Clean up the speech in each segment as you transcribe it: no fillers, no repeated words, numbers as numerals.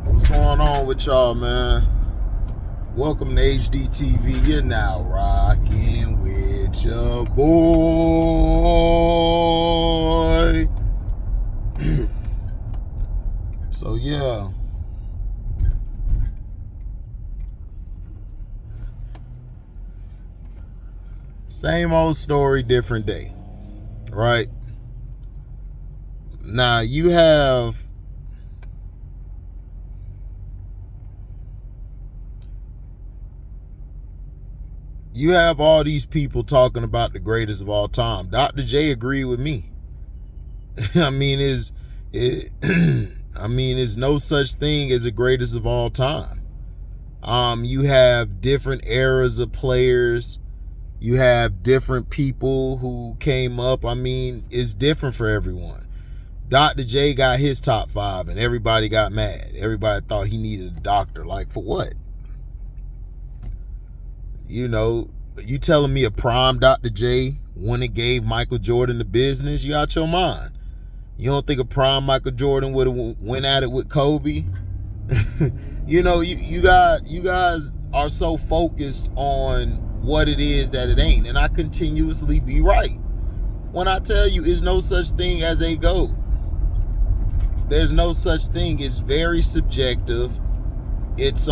What's going on with y'all, man? Welcome to HDiiTV. You're now rocking with your boy. So yeah, same old story, different day, right? Now you have all these people talking about the greatest of all time. Dr. J agreed with me. I mean, there's no such thing as the greatest of all time. You have different eras of players. You have different people who came up. I mean, it's different for everyone. Dr. J got his top 5 and everybody got mad. Everybody thought he needed a doctor. Like, for what? You know, you telling me a prime Dr. J when it gave Michael Jordan the business? You out your mind. You don't think a prime Michael Jordan would have went at it with Kobe? You know, you guys are so focused on what it is that it ain't. And I continuously be right when I tell you there's no such thing as a GOAT. There's no such thing. It's very subjective. It's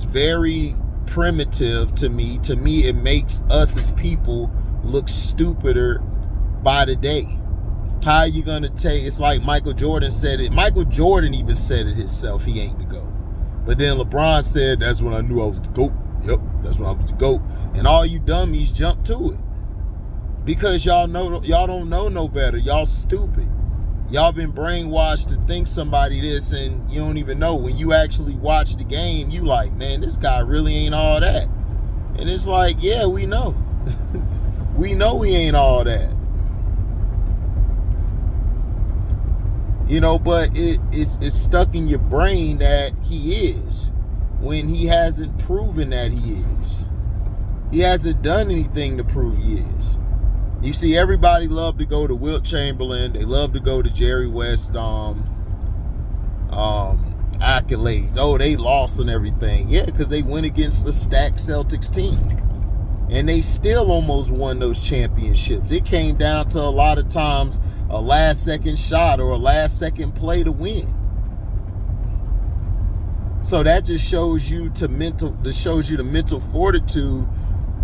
very primitive to me. To me, it makes us as people look stupider by the day. How are you gonna take? It's like Michael Jordan said it. Michael Jordan even said it himself. He ain't the GOAT. But then LeBron said, "That's when I knew I was the GOAT." Yep, that's when I was the GOAT. And all you dummies jump to it because y'all don't know no better. Y'all stupid. Y'all been brainwashed to think somebody this, and you don't even know. When you actually watch the game, you like, man, this guy really ain't all that. And it's like, yeah, we know. We know he ain't all that. You know, but it's stuck in your brain that he is when he hasn't proven that he is. He hasn't done anything to prove he is. You see, everybody love to go to Wilt Chamberlain. They love to go to Jerry West accolades. Oh, they lost and everything. Yeah, because they went against a stacked Celtics team. And they still almost won those championships. It came down to a lot of times a last-second shot or a last-second play to win. So that just shows you the mental fortitude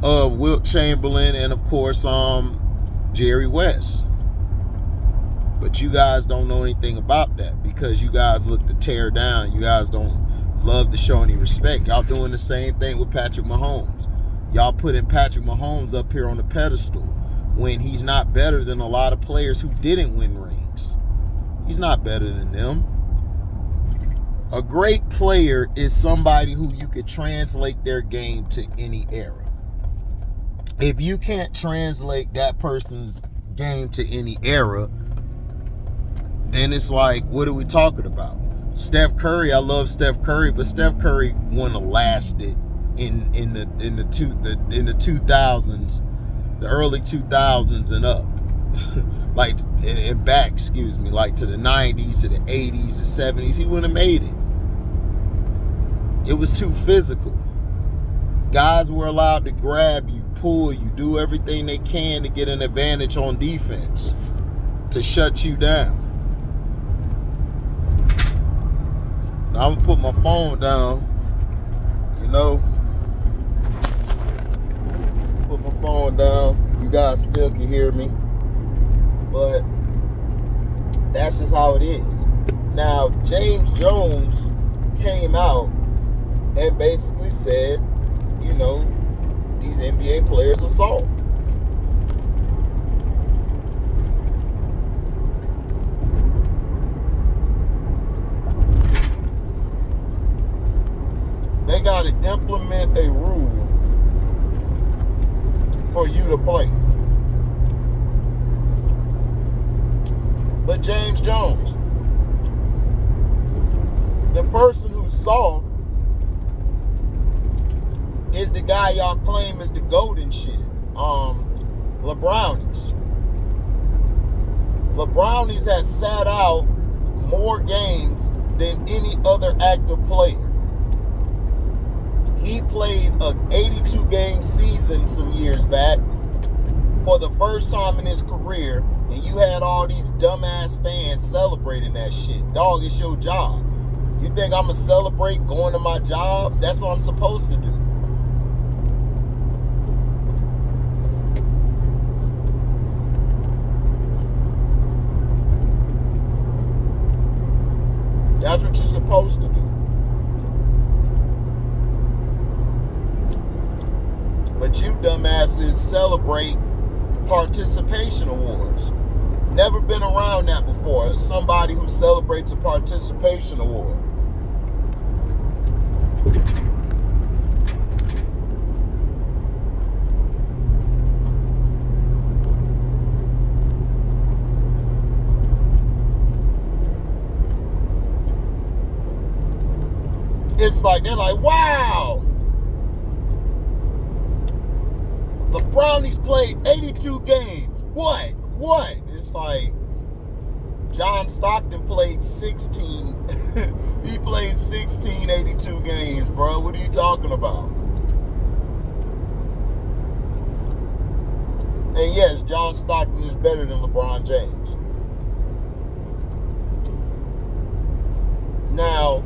of Wilt Chamberlain and, of course, Jerry West. But you guys don't know anything about that because you guys look to tear down. You guys don't love to show any respect. Y'all doing the same thing with Patrick Mahomes. Y'all putting Patrick Mahomes up here on the pedestal when he's not better than a lot of players who didn't win rings. He's not better than them. A great player is somebody who you could translate their game to any era. If you can't translate that person's game to any era, then it's like, what are we talking about? Steph Curry, I love Steph Curry, but Steph Curry wouldn't have lasted in the 2000s, the early 2000s and up, like and back, like to the 90s, to the 80s, the 70s. He wouldn't have made it. It was too physical. Guys were allowed to grab you, pull you, do everything they can to get an advantage on defense, to shut you down. Now I'm gonna put my phone down, you know. Put my phone down. You guys still can hear me, but that's just how it is. Now, James Jones came out and basically said, you know, these NBA players are soft. They got to implement a rule for you to play. But James Jones, the person who's soft, is the guy y'all claim is the GOAT and shit. LeBrownies. LeBrownies has sat out more games than any other active player. He played a 82-game season some years back for the first time in his career, and you had all these dumbass fans celebrating that shit. Dog, it's your job. You think I'm gonna celebrate going to my job? That's what I'm supposed to do. That's what you're supposed to do. But you dumbasses celebrate participation awards. Never been around that before. Somebody who celebrates a participation award. It's like, they're like, wow, the Brownies played 82 games. What? It's like, John Stockton played 16. He played 16 82 games, bro. What are you talking about? And yes, John Stockton is better than LeBron James. Now,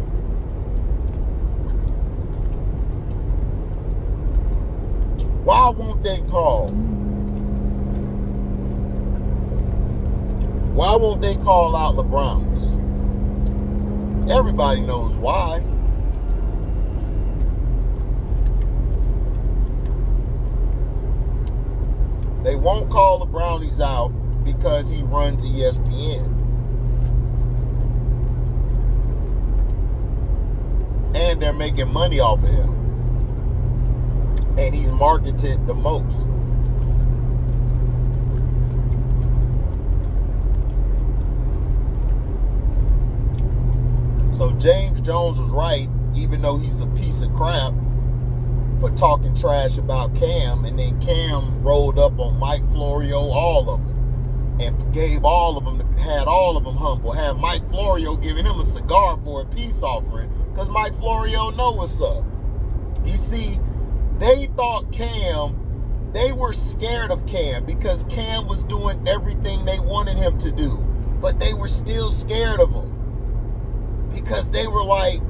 why won't they call? Why won't they call out the Brownies? Everybody knows why. They won't call the Brownies out because he runs ESPN. And they're making money off of him. And he's marketed the most. So James Jones was right, even though he's a piece of crap, for talking trash about Cam. And then Cam rolled up on Mike Florio, all of them, and gave all of them, had all of them humble. Had Mike Florio giving him a cigar for a peace offering, because Mike Florio know what's up. You see, they thought Cam, they were scared of Cam because Cam was doing everything they wanted him to do. But they were still scared of him because they were like,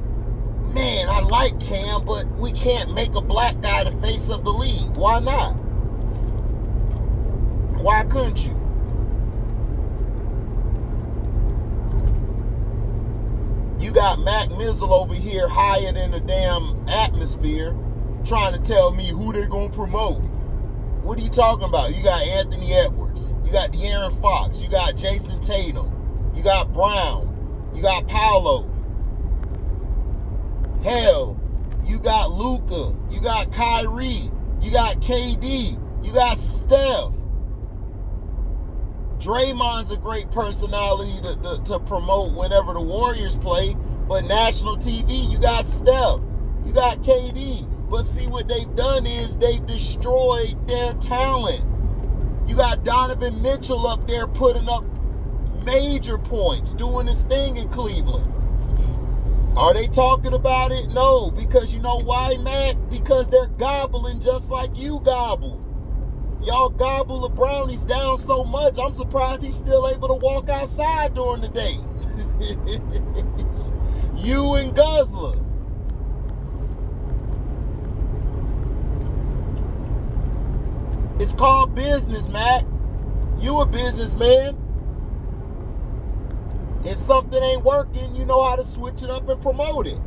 man, I like Cam, but we can't make a black guy the face of the league. Why not? Why couldn't you? You got Mac Mizzle over here higher than the damn atmosphere, trying to tell me who they gonna promote. What are you talking about? You got Anthony Edwards, you got De'Aaron Fox, you got Jason Tatum, you got Brown, you got Paolo. Hell, you got Luka, you got Kyrie, you got KD, you got Steph. Draymond's a great personality to promote whenever the Warriors play, but national TV, you got Steph, you got KD. But see, what they've done is they've destroyed their talent. You got Donovan Mitchell up there putting up major points, doing his thing in Cleveland. Are they talking about it? No, because you know why, Mac? Because they're gobbling just like you gobble. Y'all gobble the Brownies down so much, I'm surprised he's still able to walk outside during the day. You and Guzzler. It's called business, Mac. You a businessman. If something ain't working, you know how to switch it up and promote it.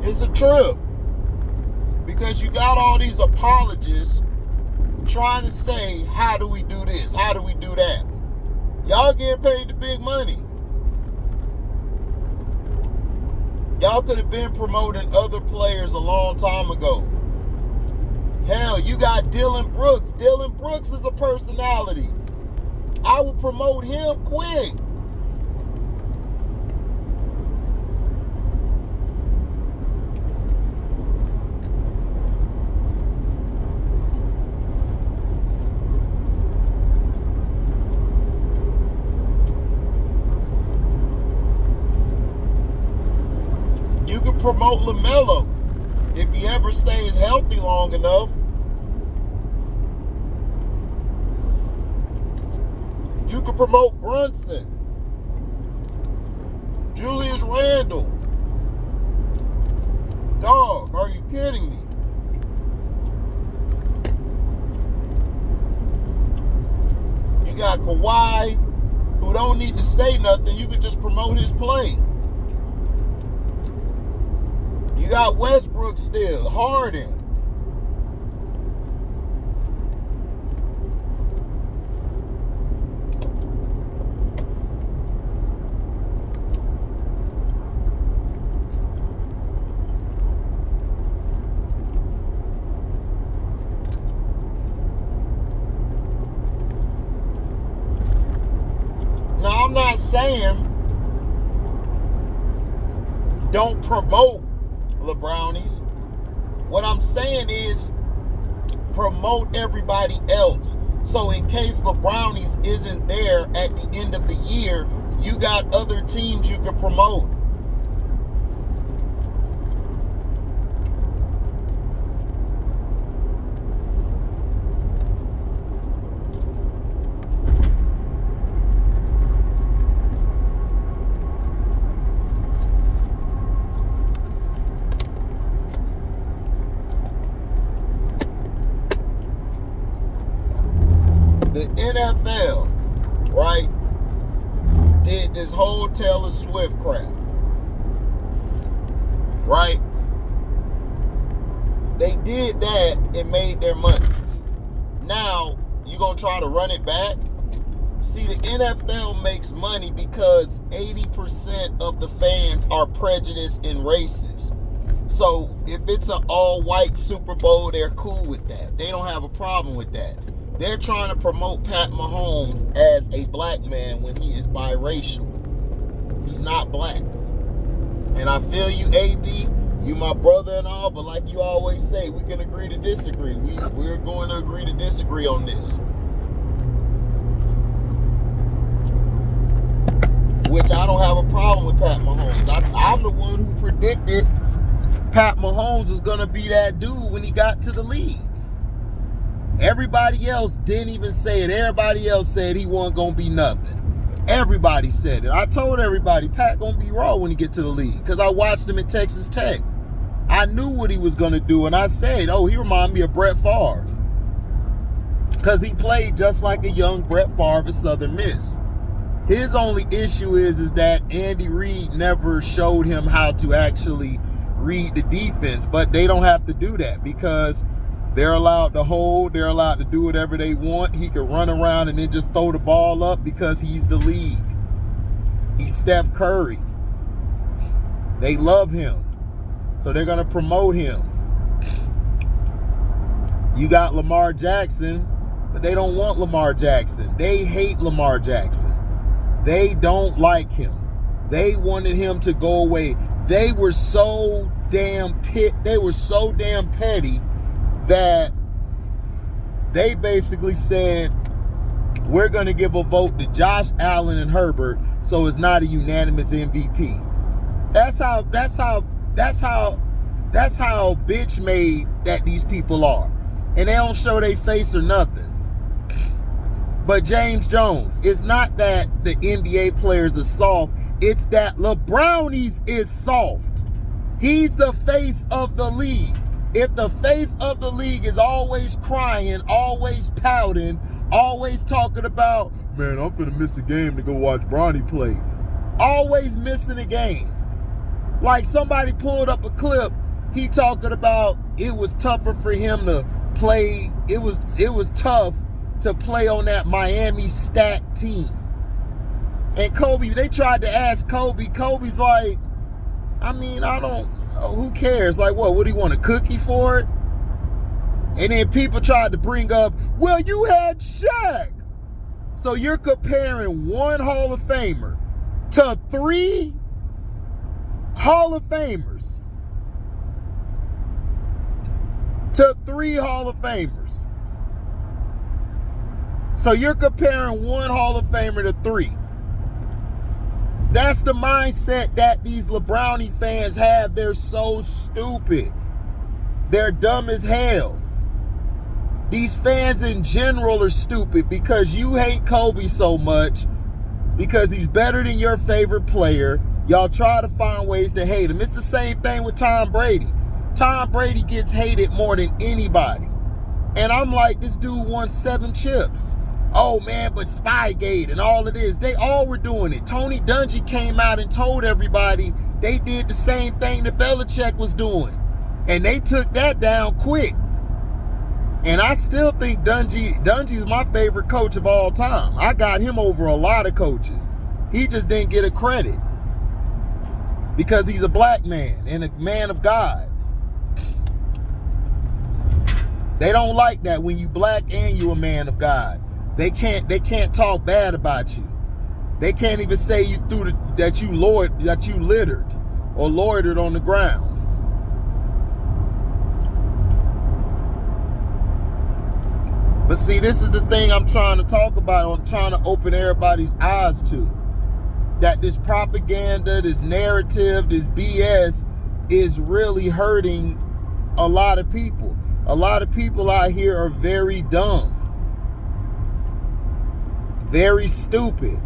It's a trip. Because you got all these apologists trying to say, how do we do this? How do we do that? Y'all getting paid the big money. Y'all could have been promoting other players a long time ago. Hell, you got Dylan Brooks. Dylan Brooks is a personality. I would promote him quick. You could promote LaMelo if he ever stays healthy long enough. You could promote Brunson, Julius Randle. Dog, are you kidding me? You got Kawhi, who don't need to say nothing. You could just promote his play. You got Westbrook still, Harden. Now, I'm not saying don't promote LeBrownies. What I'm saying is promote everybody else. So in case LeBrownies isn't there at the end of the year, you got other teams you can promote. The NFL, right, did this whole Taylor Swift crap, right? They did that and made their money. Now, you gonna try to run it back? See, the NFL makes money because 80% of the fans are prejudiced and racist. So if it's an all-white Super Bowl, they're cool with that. They don't have a problem with that. They're trying to promote Pat Mahomes as a black man when he is biracial. He's not black. And I feel you, AB. You my brother and all, but like you always say, we can agree to disagree. We're going to agree to disagree on this. Which I don't have a problem with Pat Mahomes. I'm the one who predicted Pat Mahomes was going to be that dude when he got to the league. Everybody else didn't even say it. Everybody else said he wasn't going to be nothing. Everybody said it. I told everybody, Pat going to be raw when he get to the league because I watched him at Texas Tech. I knew what he was going to do, and I said, oh, he reminded me of Brett Favre because he played just like a young Brett Favre at Southern Miss. His only issue is that Andy Reid never showed him how to actually read the defense, but they don't have to do that because they're allowed to hold. They're allowed to do whatever they want. He can run around and then just throw the ball up because he's the league. He's Steph Curry. They love him. So they're going to promote him. You got Lamar Jackson, but they don't want Lamar Jackson. They hate Lamar Jackson. They don't like him. They wanted him to go away. They were so damn petty that they basically said, we're going to give a vote to Josh Allen and Herbert so it's not a unanimous MVP. That's how bitch made that these people are. And they don't show their face or nothing. But James Jones, it's not that the NBA players are soft, it's that LeBrownies is soft. He's the face of the league. If the face of the league is always crying, always pouting, always talking about, man, I'm finna miss a game to go watch Bronny play. Always missing a game. Like somebody pulled up a clip, he talking about it was tougher for him to play. It was tough to play on that Miami stacked team. And Kobe, they tried to ask Kobe. Kobe's like, I mean, who cares? Like, what do you want, a cookie for it? And then people tried to bring up, well, you had Shaq. So you're comparing one Hall of Famer to 3 Hall of Famers. To 3 Hall of Famers. So you're comparing one Hall of Famer to 3. That's the mindset that these LeBrownie fans have. They're so stupid. They're dumb as hell. These fans in general are stupid because you hate Kobe so much because he's better than your favorite player. Y'all try to find ways to hate him. It's the same thing with Tom Brady. Tom Brady gets hated more than anybody. And I'm like, this dude won 7 chips. Oh man, but Spygate and all of this, they all were doing it. Tony Dungy came out and told everybody they did the same thing that Belichick was doing. And they took that down quick. And I still think Dungy's my favorite coach of all time. I got him over a lot of coaches. He just didn't get a credit because he's a black man and a man of God. They don't like that when you black and you a man of God. They can't talk bad about you. They can't even say you threw that you littered or loitered on the ground. But see, this is the thing I'm trying to talk about. I'm trying to open everybody's eyes to. That this propaganda, this narrative, this BS is really hurting a lot of people. A lot of people out here are very dumb. Very stupid.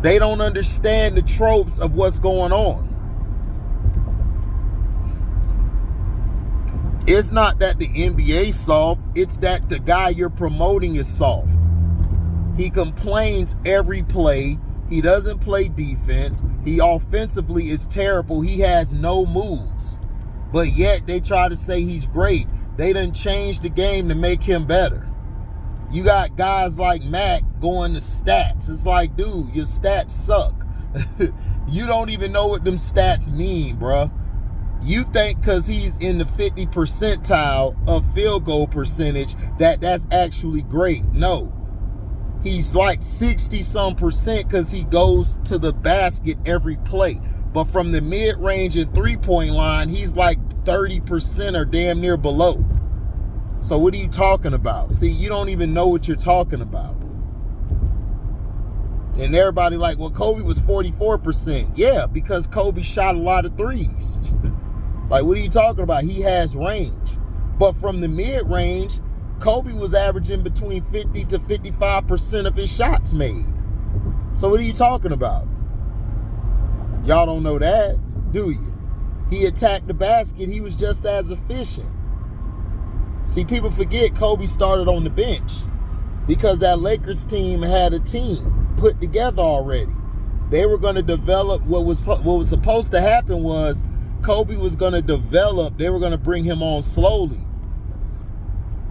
They don't understand the tropes of what's going on. It's not that the NBA's soft, it's that the guy you're promoting is soft. He complains every play. He doesn't play defense. He offensively is terrible. He has no moves. But yet they try to say he's great. They done changed the game to make him better. You got guys like Mac going to stats. It's like, dude, your stats suck. You don't even know what them stats mean, bruh. You think because he's in the 50 percentile of field goal percentage that's actually great. No. He's like 60-some% because he goes to the basket every play. But from the mid-range and three-point line, he's like 30% or damn near below. So what are you talking about? See, you don't even know what you're talking about. And everybody like, well, Kobe was 44%. Yeah, because Kobe shot a lot of threes. Like, what are you talking about? He has range. But from the mid-range, Kobe was averaging between 50 to 55% of his shots made. So what are you talking about? Y'all don't know that, do you? He attacked the basket. He was just as efficient. See, people forget Kobe started on the bench because that Lakers team had a team put together already. They were going to develop what was supposed to happen was Kobe was going to develop. They were going to bring him on slowly.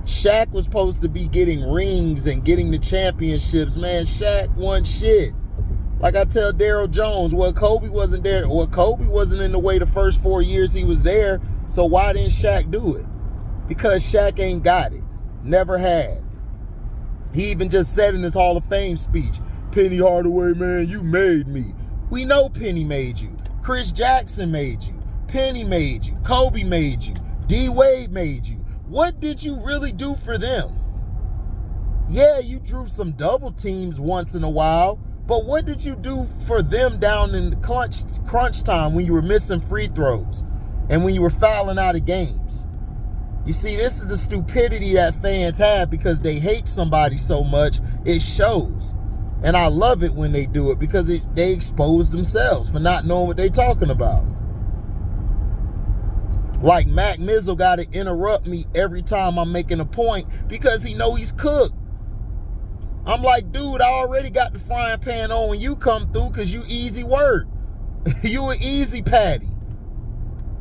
Shaq was supposed to be getting rings and getting the championships. Man, Shaq won shit. Like I tell Daryl Jones, well, Kobe wasn't there. Well, Kobe wasn't in the way the first 4 years he was there. So why didn't Shaq do it? Because Shaq ain't got it. Never had. He even just said in his Hall of Fame speech, Penny Hardaway, man, you made me. We know Penny made you. Chris Jackson made you. Penny made you. Kobe made you. D. Wade made you. What did you really do for them? Yeah, you drew some double teams once in a while, but what did you do for them down in the crunch time when you were missing free throws and when you were fouling out of games? You see, this is the stupidity that fans have because they hate somebody so much, it shows. And I love it when they do it because they expose themselves for not knowing what they're talking about. Like Mac Mizzle got to interrupt me every time I'm making a point because he know he's cooked. I'm like, dude, I already got the frying pan on when you come through because you easy work. You an easy patty.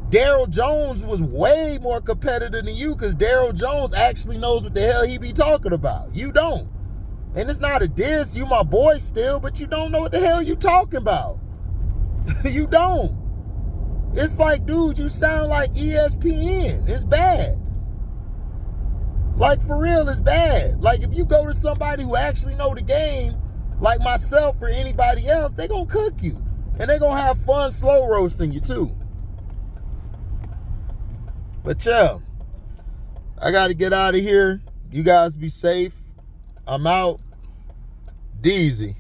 Daryl Jones was way more competitive than you because Daryl Jones actually knows what the hell he be talking about. You don't. And it's not a diss. You my boy still, but you don't know what the hell you talking about. You don't. It's like, dude, you sound like ESPN. It's bad. Like, for real, it's bad. Like, if you go to somebody who actually know the game, like myself or anybody else, they gonna cook you. And they gonna have fun slow roasting you too. But yeah, I gotta get out of here. You guys be safe. I'm out. Deezy.